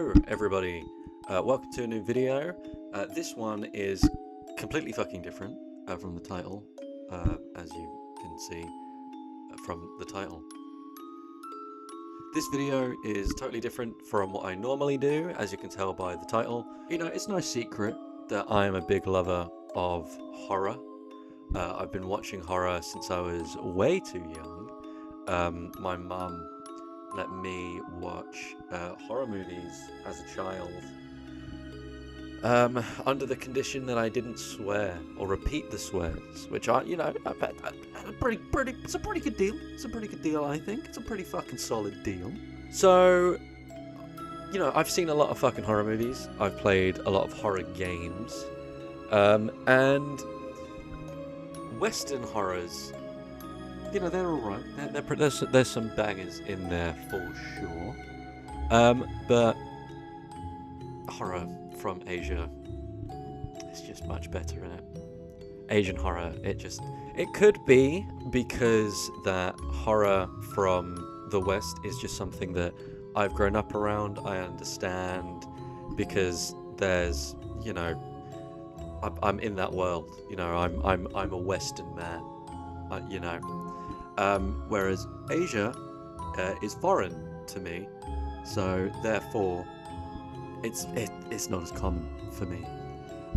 Hello everybody, welcome to a new video. This one is completely fucking different from the title, as you can see from the title. This video is totally different from what I normally do, as you can tell by the title. You know, it's no secret that I am a big lover of horror. I've been watching horror since I was way too young. My mum let me watch horror movies as a child, under the condition that I didn't swear or repeat the swears, which it's a pretty good deal. It's a pretty good deal, I think. It's a pretty fucking solid deal. So, you know, I've seen a lot of fucking horror movies. I've played a lot of horror games, and Western horrors. You know, they're alright. There's some bangers in there for sure. But horror from Asia is just much better in it. Asian horror, it could be because that horror from the West is just something that I've grown up around. I understand because there's, you know, I'm in that world. You know, I'm a Western man. You know. Whereas Asia is foreign to me, so therefore it's not as common for me,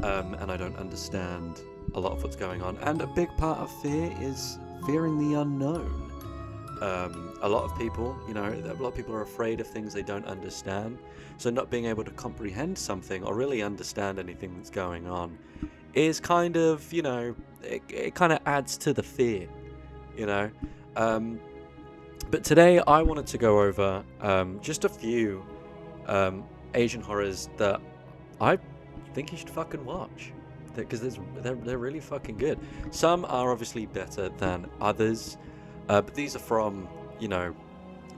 and I don't understand a lot of what's going on. And a big part of fear is fearing the unknown. A lot of people, you know, a lot of people are afraid of things they don't understand. So not being able to comprehend something or really understand anything that's going on is kind of, you know, it kind of adds to the fear. You know, but today I wanted to go over just a few Asian horrors that I think you should fucking watch, because they're really fucking good. Some are obviously better than others, but these are from, you know,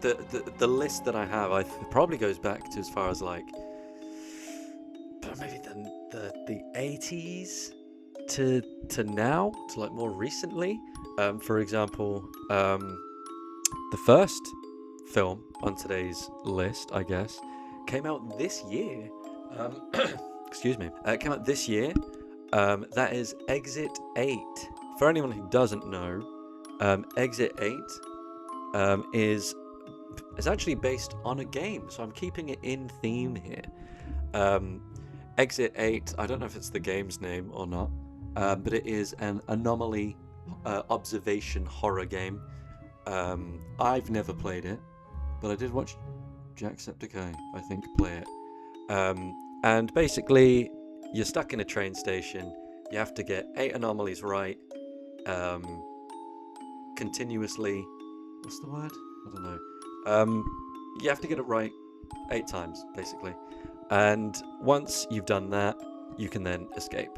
the list that I have. Probably goes back to as far as like maybe the 80s to now, to like more recently. For example, the first film on today's list, I guess, came out this year. Excuse me. It came out this year. That is Exit 8. For anyone who doesn't know, Exit 8 is actually based on a game, so I'm keeping it in theme here. Exit 8, I don't know if it's the game's name or not, but it is an anomaly observation horror game. I've never played it, but I did watch Jacksepticeye, I think, play it. And basically, you're stuck in a train station. You have to get 8 anomalies right, continuously. What's the word? I don't know. You have to get it right 8 times, basically. And once you've done that, you can then escape.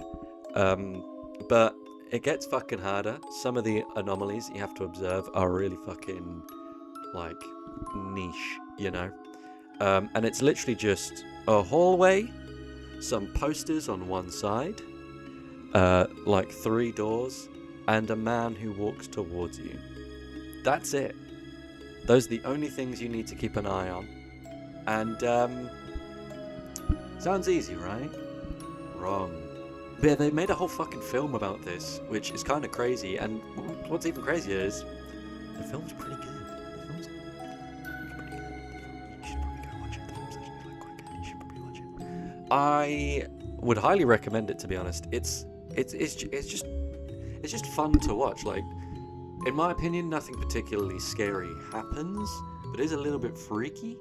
But it gets fucking harder. Some of the anomalies you have to observe are really fucking, like, niche, you know? And it's literally just a hallway, some posters on one side, like 3 doors, and a man who walks towards you. That's it. Those are the only things you need to keep an eye on. And, sounds easy, right? Wrong. But yeah, they made a whole fucking film about this, which is kind of crazy. And what's even crazier is the film's pretty good. The film's pretty good. You should probably go watch it. The film's actually like quite good. You should probably watch it. I would highly recommend it, to be honest. It's just fun to watch. Like, in my opinion, nothing particularly scary happens, but it is a little bit freaky.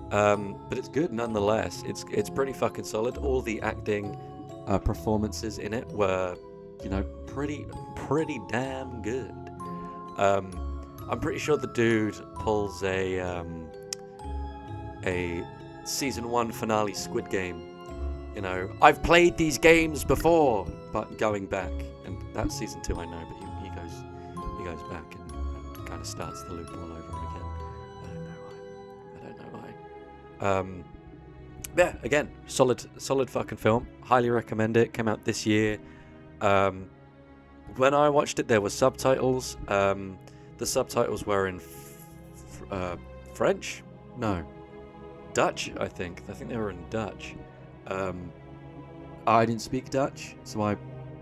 But it's good nonetheless. It's pretty fucking solid. All the acting, performances in it were, you know, pretty damn good. I'm pretty sure the dude pulls a season 1 finale Squid Game. You know, I've played these games before, but going back, and that's season 2, I know, but he goes back and kind of starts the loop all over again. I don't know why. Yeah, again, solid fucking film. Highly recommend it. Came out this year. When I watched it, there were subtitles. The subtitles were in French? No. Dutch, I think. I think they were in Dutch. I didn't speak Dutch, so I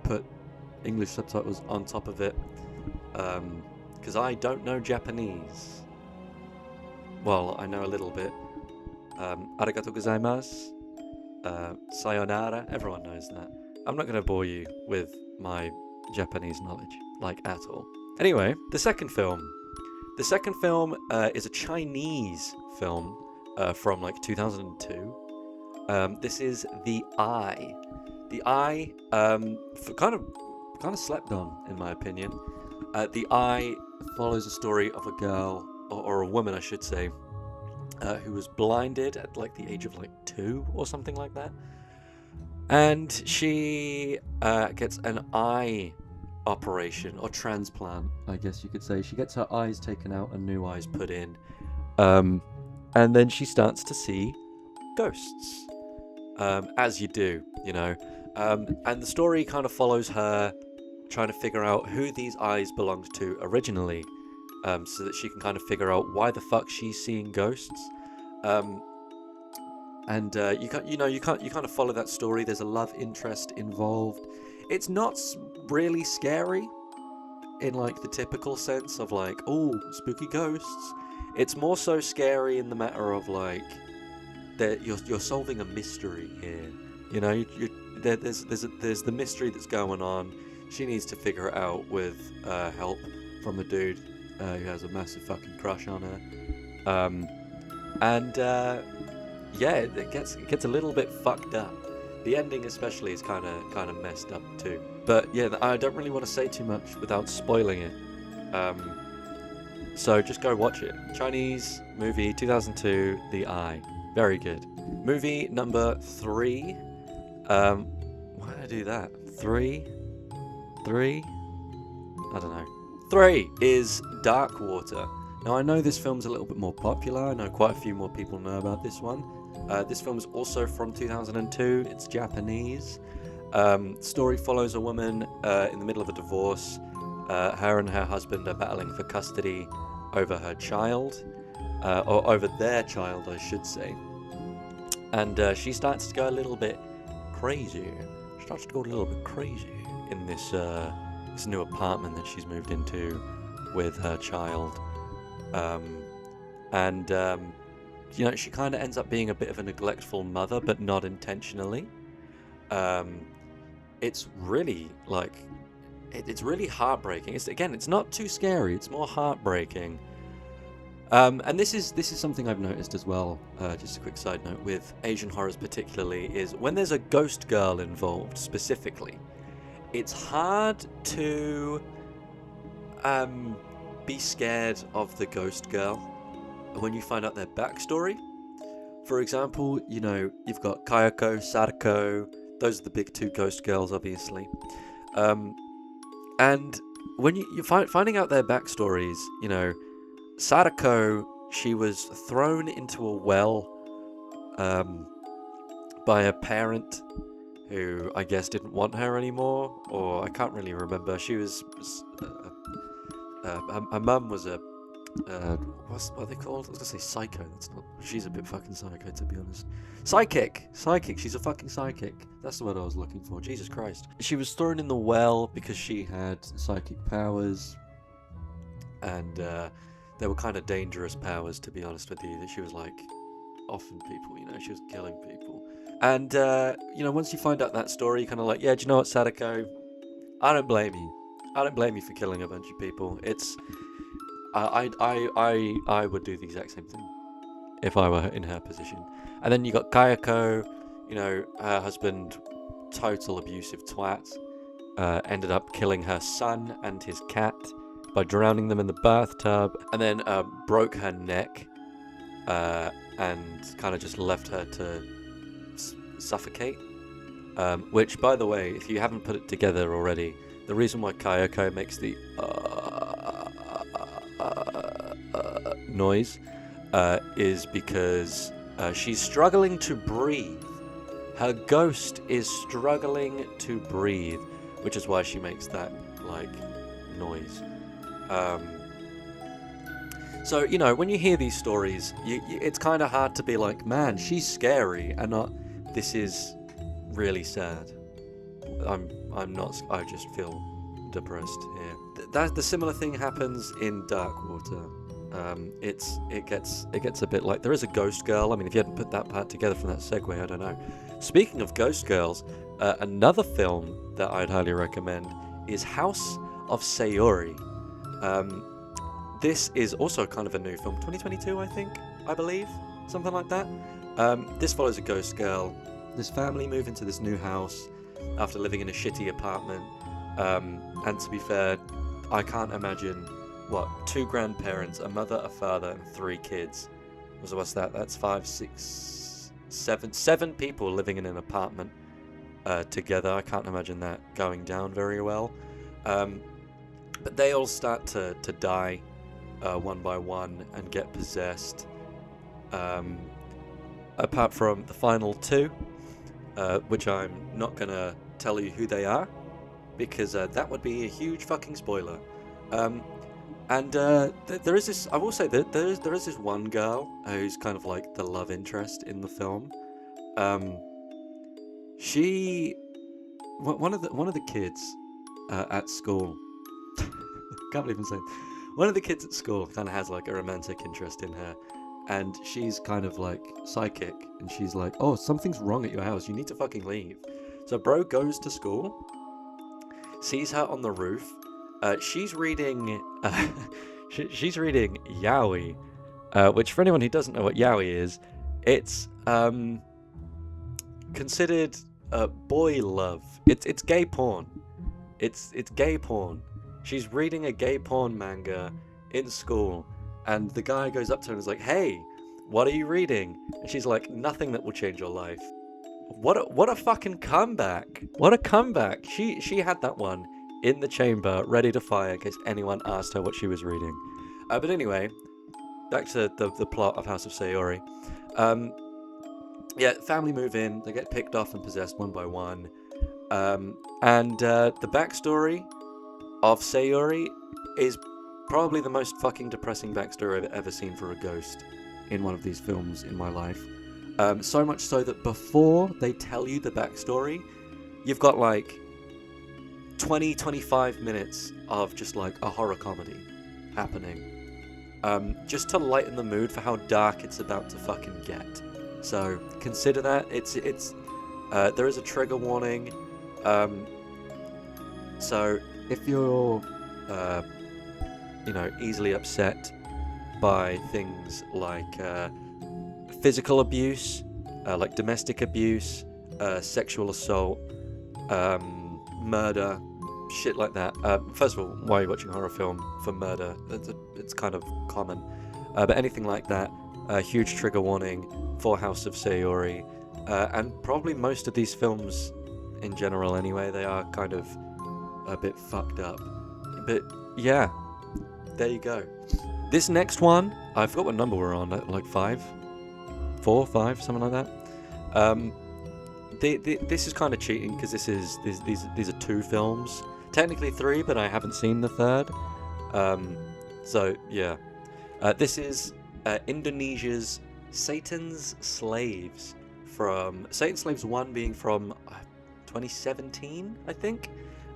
put English subtitles on top of it, because I don't know Japanese. Well, I know a little bit. Arigato gozaimasu. Sayonara. Everyone knows that. I'm not going to bore you with my Japanese knowledge, like, at all. Anyway, the second film. The second film is a Chinese film from, like, 2002. This is The Eye. The Eye, kind of slept on, in my opinion. The Eye follows a story of a girl, or a woman, I should say, who was blinded at like the age of like 2 or something like that, and she gets an eye operation or transplant, I guess you could say. She gets her eyes taken out and new eyes put in, and then she starts to see ghosts, as you do, you know. And the story kind of follows her trying to figure out who these eyes belonged to originally, so that she can kind of figure out why the fuck she's seeing ghosts. You kind of follow that story. There's a love interest involved. It's not really scary in like the typical sense of like, oh, spooky ghosts. It's more so scary in the matter of like that you're solving a mystery here. You know, there's the mystery that's going on. She needs to figure it out with help from a dude who has a massive fucking crush on her. Yeah, it gets a little bit fucked up. The ending especially is kind of messed up too. But yeah, I don't really want to say too much without spoiling it. So just go watch it. Chinese movie, 2002, The Eye. Very good. Movie number 3. Why did I do that? 3? I don't know. 3 is Dark Water. Now I know this film's a little bit more popular. I know quite a few more people know about this one. This film is also from 2002. It's Japanese. Story follows a woman in the middle of a divorce. Her and her husband are battling for custody over her child, or over their child, I should say. And she starts to go a little bit crazy. She starts to go a little bit crazy in this new apartment that she's moved into with her child. You know, she kind of ends up being a bit of a neglectful mother, but not intentionally. It's really like, it's really heartbreaking. It's not too scary. It's more heartbreaking. And this is something I've noticed as well. Just a quick side note with Asian horrors, particularly, is when there's a ghost girl involved specifically, it's hard to be scared of the ghost girl when you find out their backstory. For example, you know, you've got Kayako, Sadako. Those are the big 2 ghost girls, obviously. And when you're finding out their backstories, you know, Sadako, she was thrown into a well by a parent who I guess didn't want her anymore, or I can't really remember. She was her mum was a what are they called? I was gonna say psycho. That's not. She's a bit fucking psycho, to be honest. Psychic. She's a fucking psychic. That's the word I was looking for. Jesus Christ. She was thrown in the well because she had psychic powers, and they were kind of dangerous powers, to be honest with you. That she was like offing people. You know, she was killing people. And you know, once you find out that story, you're kind of like, yeah, do you know what, Sadako? I don't blame you. I don't blame you for killing a bunch of people. It's I would do the exact same thing if I were in her position. And then you got Kayako, you know, her husband, total abusive twat, ended up killing her son and his cat by drowning them in the bathtub, and then broke her neck and kind of just left her to suffocate. Which, by the way, if you haven't put it together already, the reason why Kayako makes the noise is because she's struggling to breathe. Her ghost is struggling to breathe, which is why she makes that like noise. So, when you hear these stories, it's kind of hard to be like, man, she's scary, and not, this is really sad. I'm not. I just feel depressed here. The similar thing happens in Darkwater. It gets a bit like, there is a ghost girl. I mean, if you hadn't put that part together from that segue, I don't know. Speaking of ghost girls, another film that I'd highly recommend is House of Sayuri. This is also kind of a new film, 2022, I believe, something like that. This follows a ghost girl. This family move into this new house after living in a shitty apartment. And to be fair, I can't imagine, 2 grandparents, a mother, a father, and 3 kids. So what's that? That's 5, 6, 7 people living in an apartment together. I can't imagine that going down very well. But they all start to die one by one and get possessed. Apart from the final 2, which I'm not going to tell you who they are, because that would be a huge fucking spoiler. And there is this. I will say that there is this one girl who's kind of like the love interest in the film. She, one of the kids at school. Can't believe I'm saying. One of the kids at school kind of has like a romantic interest in her, and she's kind of like psychic, and she's like, "Oh, something's wrong at your house. You need to fucking leave." So bro goes to school, sees her on the roof. She's reading she's reading yaoi, which, for anyone who doesn't know what yaoi is, it's considered boy love. It's gay porn. It's gay porn. She's reading a gay porn manga in school, and the guy goes up to her and is like, "Hey, what are you reading?" And she's like, "Nothing that will change your life." What a fucking comeback! What a comeback! She had that one in the chamber, ready to fire in case anyone asked her what she was reading. But anyway, back to the plot of House of Sayuri. Family move in, they get picked off and possessed one by one. And the backstory of Sayuri is probably the most fucking depressing backstory I've ever seen for a ghost in one of these films in my life. So much so that before they tell you the backstory, you've got like 20-25 minutes of just like a horror comedy happening, just to lighten the mood for how dark it's about to fucking get. So consider that. It's there is a trigger warning. So if you're easily upset by things like physical abuse, like domestic abuse, sexual assault, murder, shit like that. First of all, why are you watching a horror film for murder? It's kind of common. But anything like that, huge trigger warning for House of Sayuri. And probably most of these films in general anyway, they are kind of a bit fucked up. But yeah, there you go. This next one, I forgot what number we're on, like 5? 4, 5, something like that. This is kind of cheating because these are 2 films, technically 3, but I haven't seen the 3rd. So yeah, this is Indonesia's Satan's Slaves, from Satan's Slaves 1 being from 2017, I think,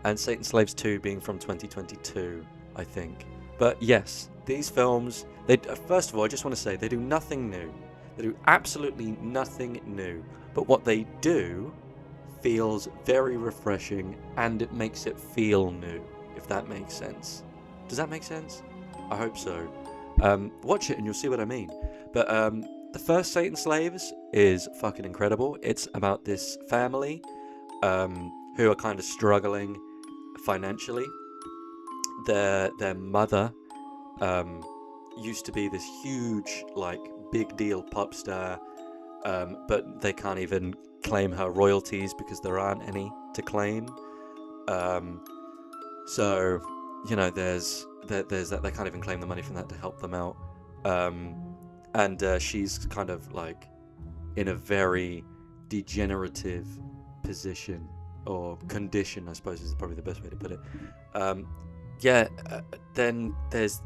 and Satan's Slaves 2 being from 2022, I think. But yes, these films, they first of all, I just want to say they do nothing new. They do absolutely nothing new. But what they do feels very refreshing, and it makes it feel new, if that makes sense. Does that make sense? I hope so. Watch it and you'll see what I mean. But the first Satan's Slaves is fucking incredible. It's about this family who are kind of struggling financially. Their mother used to be this huge, like, big deal pop star, but they can't even claim her royalties because there aren't any to claim. So there's that they can't even claim the money from that to help them out. And she's kind of like in a very degenerative position or condition, I suppose is probably the best way to put it. Then there's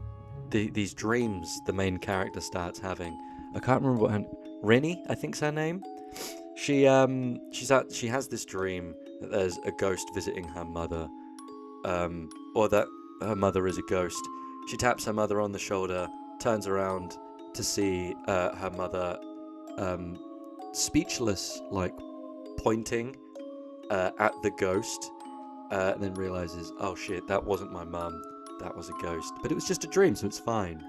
these dreams the main character starts having. I can't remember what Rinny, I think's her name. She has this dream that there's a ghost visiting her mother, or that her mother is a ghost. She taps her mother on the shoulder, turns around to see her mother, speechless, like pointing at the ghost, and then realizes, oh shit, that wasn't my mum, that was a ghost. But it was just a dream, so it's fine.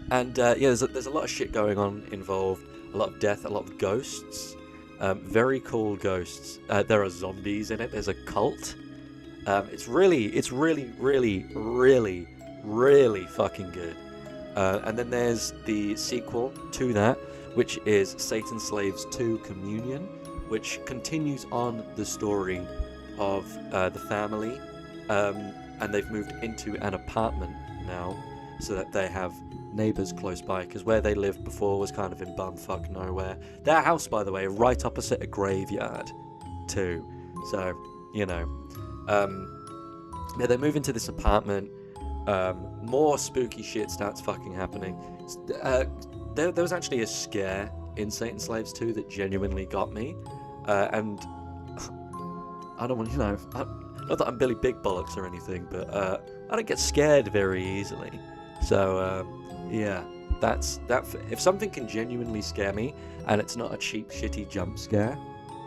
There's a lot of shit going on involved, a lot of death, a lot of ghosts. Very cool ghosts. There are zombies in it. There's a cult. It's really fucking good. And then there's the sequel to that, which is Satan's Slaves 2 Communion, which continues on the story of the family, and they've moved into an apartment now, so that they have neighbours close by, because where they lived before was kind of in bumfuck nowhere. Their house, by the way, right opposite a graveyard too, so they move into this apartment. More spooky shit starts fucking happening. There was actually a scare in Satan's Slaves 2 that genuinely got me, and I don't want, not that I'm Billy Big Bollocks or anything, but I don't get scared very easily. So that's that. If something can genuinely scare me and it's not a cheap, shitty jump scare,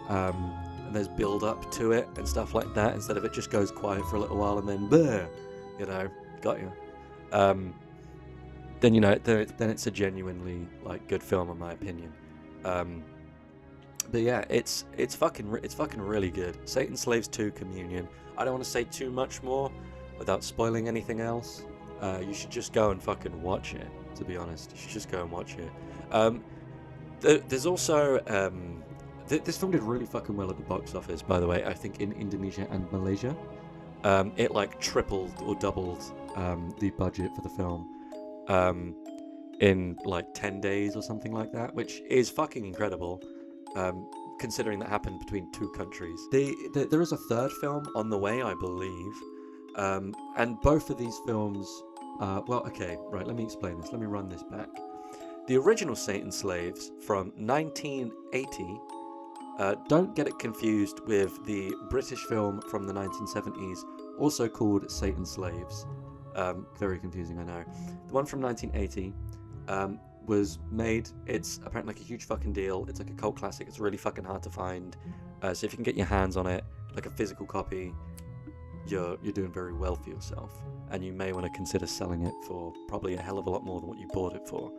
and there's build up to it and stuff like that, instead of it just goes quiet for a little while and then got you. Then it's a genuinely like good film in my opinion. But yeah, it's fucking really good. Satan's Slaves 2 Communion. I don't want to say too much more without spoiling anything else. You should just go and fucking watch it, to be honest. You should just go and watch it. There's also this film did really fucking well at the box office, by the way. I think in Indonesia and Malaysia. It like tripled or doubled the budget for the film in like 10 days or something like that, which is fucking incredible, considering that happened between two countries. There is a third film on the way, I believe, and both of these films, let me explain this. Let me run this back. The original Satan's Slaves from 1980, don't get it confused with the British film from the 1970s, also called Satan's Slaves. Very confusing, I know. The one from 1980 was made. It's apparently like a huge fucking deal. It's like a cult classic. It's really fucking hard to find. So if you can get your hands on it, like a physical copy, you're doing very well for yourself. And you may want to consider selling it for probably a hell of a lot more than what you bought it for.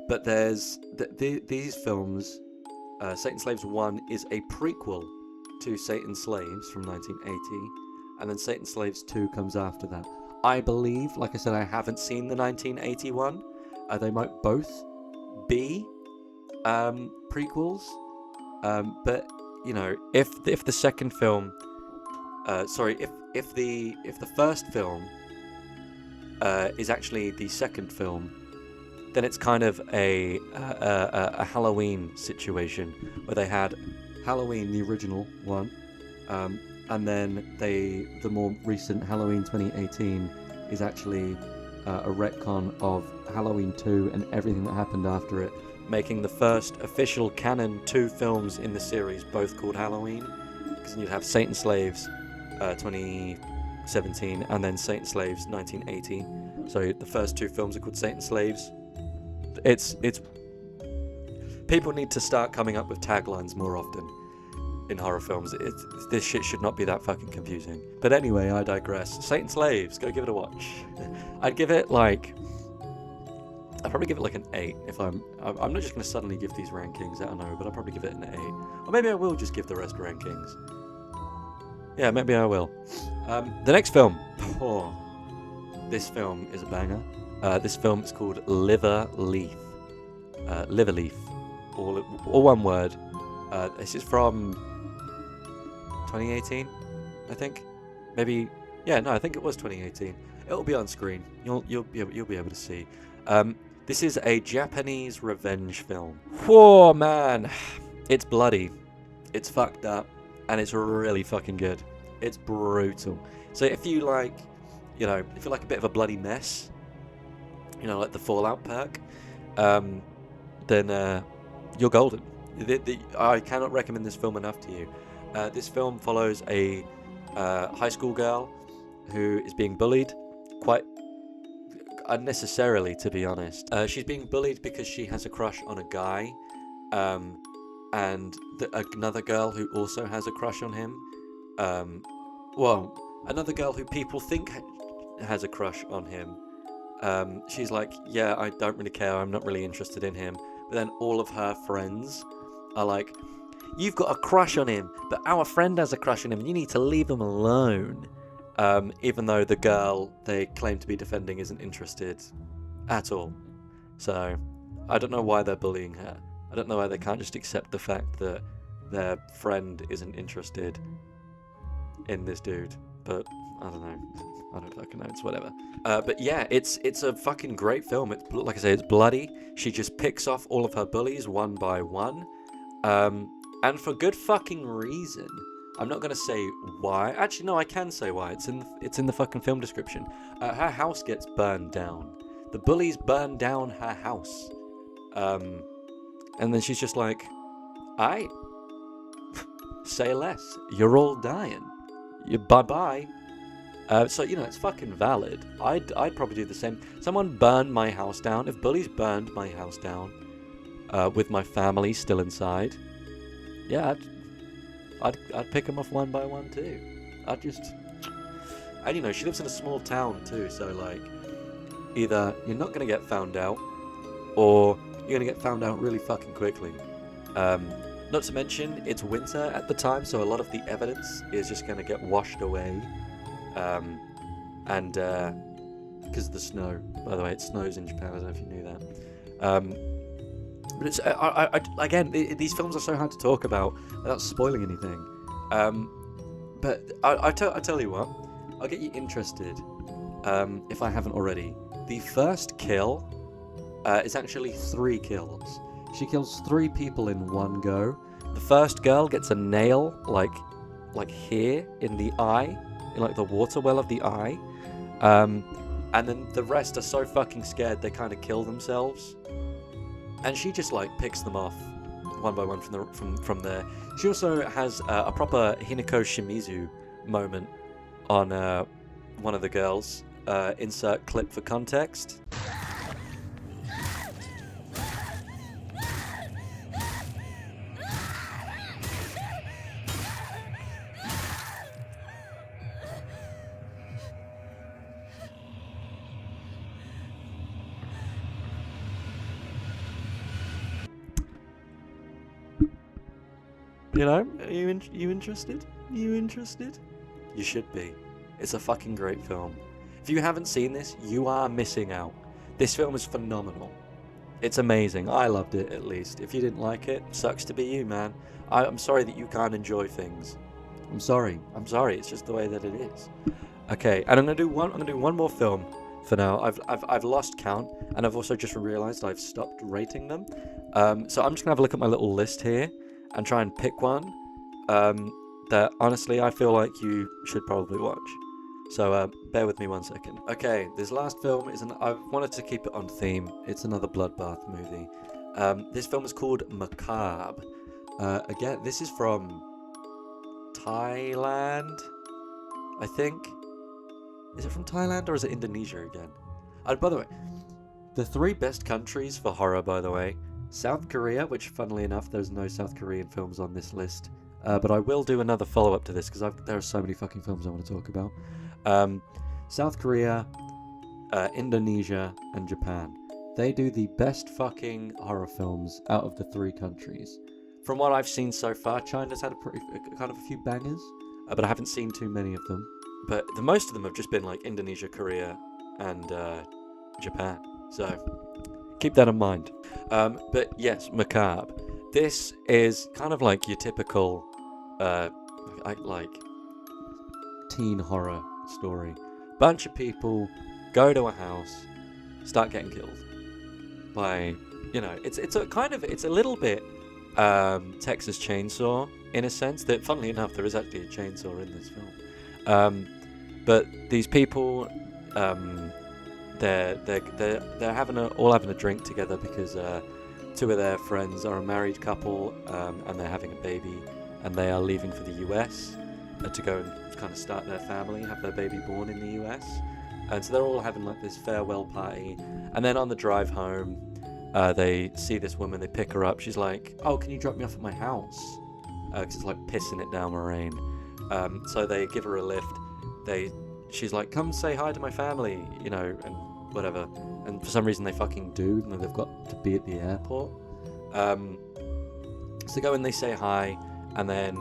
But there's these films. Satan's Slaves 1 is a prequel to Satan's Slaves from 1980, and then Satan's Slaves 2 comes after that. I believe, like I said, I haven't seen the 1981. They might both be prequels, but if the second film, if the first film is actually the second film, then it's kind of a Halloween situation where they had Halloween, the original one, and then the more recent Halloween 2018 is actually a retcon of Halloween 2 and everything that happened after it, making the first official canon 2 films in the series both called Halloween, because then you'd have Satan's Slaves 2017 and then Satan's Slaves 1980. So the first 2 films are called Satan's Slaves. It's people need to start coming up with taglines more often in horror films. This shit should not be that fucking confusing. But anyway, I digress. Satan's Slaves, go give it a watch. I'd probably give it like an 8 if I'm not just going to suddenly give these rankings, I don't know, but I'll probably give it an 8. Or maybe I will just give the rest rankings. Yeah, maybe I will. The next film. This film is a banger. This film is called Liverleaf. Liverleaf. All one word. This is from 2018, I think. Maybe. Yeah, no, I think it was 2018. It'll be on screen. You'll be able to see. This is a Japanese revenge film. Whoa, man. It's bloody. It's fucked up. And it's really fucking good. It's brutal. So if you like you know, if you like a bit of a bloody mess, you know, like the Fallout perk, then you're golden. I cannot recommend this film enough to you. This film follows a high school girl who is being bullied quite unnecessarily, to be honest. She's being bullied because she has a crush on a guy, and another girl who also has a crush on him. Well, another girl who people think has a crush on him. She's like, yeah, I don't really care, I'm not really interested in him. But then all of her friends are like, you've got a crush on him, but our friend has a crush on him, and you need to leave him alone. Even though the girl they claim to be defending isn't interested at all. So, I don't know why they're bullying her. I don't know why they can't just accept the fact that their friend isn't interested in this dude. But, I don't know. I don't fucking know, it's whatever. But yeah, it's a fucking great film. It's, like I say, it's bloody. She just picks off all of her bullies one by one. And for good fucking reason. I'm not gonna say why. Actually, no, I can say why. It's in the fucking film description. Her house gets burned down. The bullies burn down her house. And then she's just like, "Aight, say less. You're all dying. You bye-bye." So, you know, it's fucking valid. I'd probably do the same. Someone burned my house down. If bullies burned my house down, with my family still inside, yeah, I'd pick them off one by one too. And you know, she lives in a small town too, so like, either you're not gonna get found out, or you're gonna get found out really fucking quickly. Not to mention, it's winter at the time, so a lot of the evidence is just gonna get washed away. And because of the snow, by the way, it snows in Japan. I don't know if you knew that. But it's again, these films are so hard to talk about without spoiling anything. But I tell you what, I'll get you interested, if I haven't already. The first kill is actually 3 kills. She kills 3 people in one go. The first girl gets a nail like here in the eye, in like the water well of the eye, and then the rest are so fucking scared they kind of kill themselves. And she just like picks them off one by one from there. She also has a proper Hinako Shimizu moment on one of the girls. Insert clip for context. You know, are you interested? You interested? You should be. It's a fucking great film. If you haven't seen this, you are missing out. This film is phenomenal. It's amazing. I loved it, at least. If you didn't like it, sucks to be you, man. I'm sorry that you can't enjoy things. I'm sorry. It's just the way that it is. Okay, and I'm gonna do one more film for now. I've lost count, and I've also just realised I've stopped rating them. So I'm just gonna have a look at my little list here and try and pick one that honestly I feel like you should probably watch. So bear with me 1 second. Okay, this last film is I've wanted to keep it on theme. It's another bloodbath movie. This film is called Macabre. Again, this is from Thailand, I think. Is it from Thailand or is it Indonesia again? By the way, the 3 best countries for horror, by the way: South Korea, which funnily enough there's no South Korean films on this list, but I will do another follow-up to this because there are so many fucking films I want to talk about. South Korea, Indonesia, and Japan. They do the best fucking horror films out of the 3 countries. From what I've seen so far, China's had a few bangers, but I haven't seen too many of them. But the most of them have just been like Indonesia, Korea, and Japan. So keep that in mind. But yes, Macabre. This is kind of like your typical like teen horror story. Bunch of people go to a house, start getting killed by, you know, it's a little bit Texas Chainsaw in a sense that, funnily enough, there is actually a chainsaw in this film. But these people they're all having a drink together because two of their friends are a married couple, and they're having a baby, and they are leaving for the US to go and kind of start their family, have their baby born in the US. And so they're all having like this farewell party, and then on the drive home, they see this woman, they pick her up. She's like, "Oh, can you drop me off at my house?" Because it's like pissing it down with rain. So they give her a lift. She's like, "Come say hi to my family," you know, and whatever. And for some reason they fucking do, and they've got to be at the airport. So they go and they say hi, and then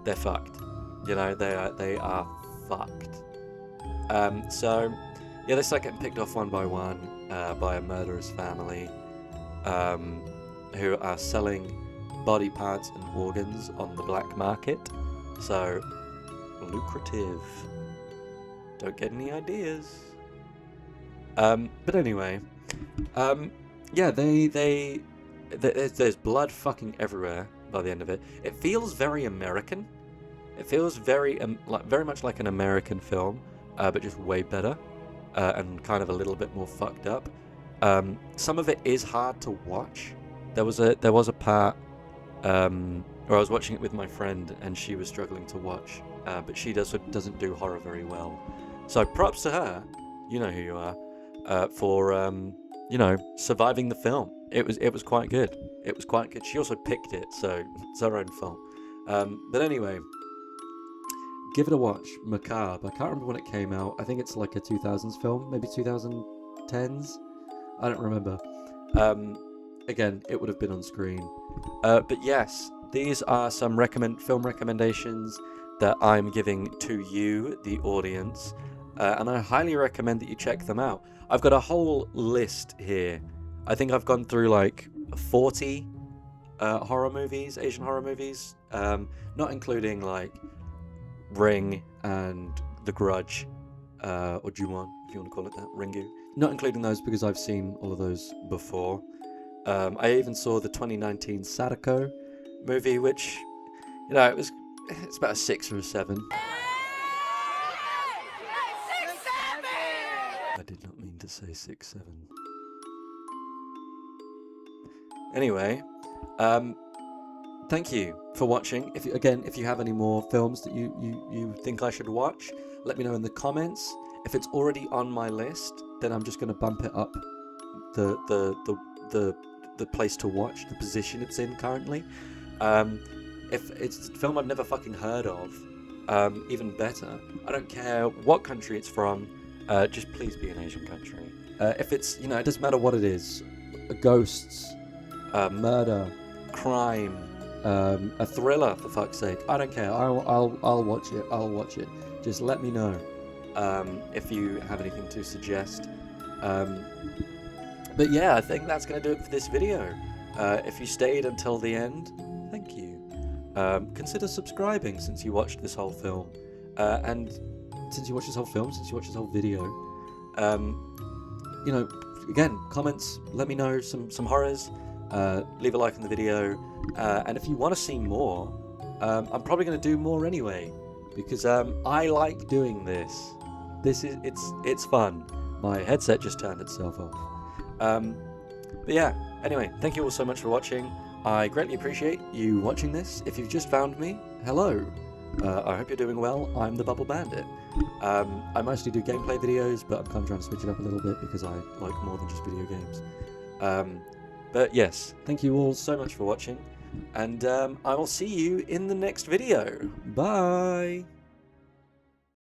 they're fucked. You know, they are fucked. So yeah, they start getting picked off one by one by a murderer's family, who are selling body parts and organs on the black market. So lucrative. Don't get any ideas. But anyway, yeah, there's blood fucking everywhere by the end of it. It feels very American. It feels very much like an American film, but just way better, and kind of a little bit more fucked up. Some of it is hard to watch. There was a part where I was watching it with my friend, and she was struggling to watch, but she doesn't do horror very well. So props to her. You know who you are, for you know, surviving the film. It was quite good. It was quite good. She also picked it, so it's her own fault. But anyway, give it a watch. Macabre. I can't remember when it came out. I think it's like a 2000s film, maybe 2010s. I don't remember. Again, it would have been on screen. But yes, these are some film recommendations that I'm giving to you, the audience, and I highly recommend that you check them out. I've got a whole list here. I think I've gone through like 40 horror movies, Asian horror movies, not including like Ring and The Grudge, or Ju-on, if you want to call it that, Ringu. Not including those because I've seen all of those before. I even saw the 2019 Sadako movie, which, you know, it's about a 6 or a 7. I did not mean to say 6, 7. Anyway, thank you for watching. If you have any more films that you think I should watch, let me know in the comments. If it's already on my list, then I'm just going to bump it up the place to watch, the position it's in currently. If it's a film I've never fucking heard of, even better. I don't care what country it's from, just please be an Asian country. If it's, you know, it doesn't matter what it is, ghosts, murder, crime, a thriller, for fuck's sake, I don't care. I'll watch it. I'll watch it. Just let me know if you have anything to suggest. But yeah, I think that's going to do it for this video. If you stayed until the end, thank you. Consider subscribing since you watched this whole film. And since you watched this whole video, you know, again, comments, let me know some horrors. Leave a like on the video. And if you want to see more, I'm probably going to do more anyway, because I like doing this. It's fun. My headset just turned itself off. But yeah, anyway, thank you all so much for watching. I greatly appreciate you watching this. If you've just found me, hello. I hope you're doing well. I'm the Bubble Bandit. I mostly do gameplay videos, but I'm kind of trying to switch it up a little bit because I like more than just video games. But yes, thank you all so much for watching, and I will see you in the next video. Bye!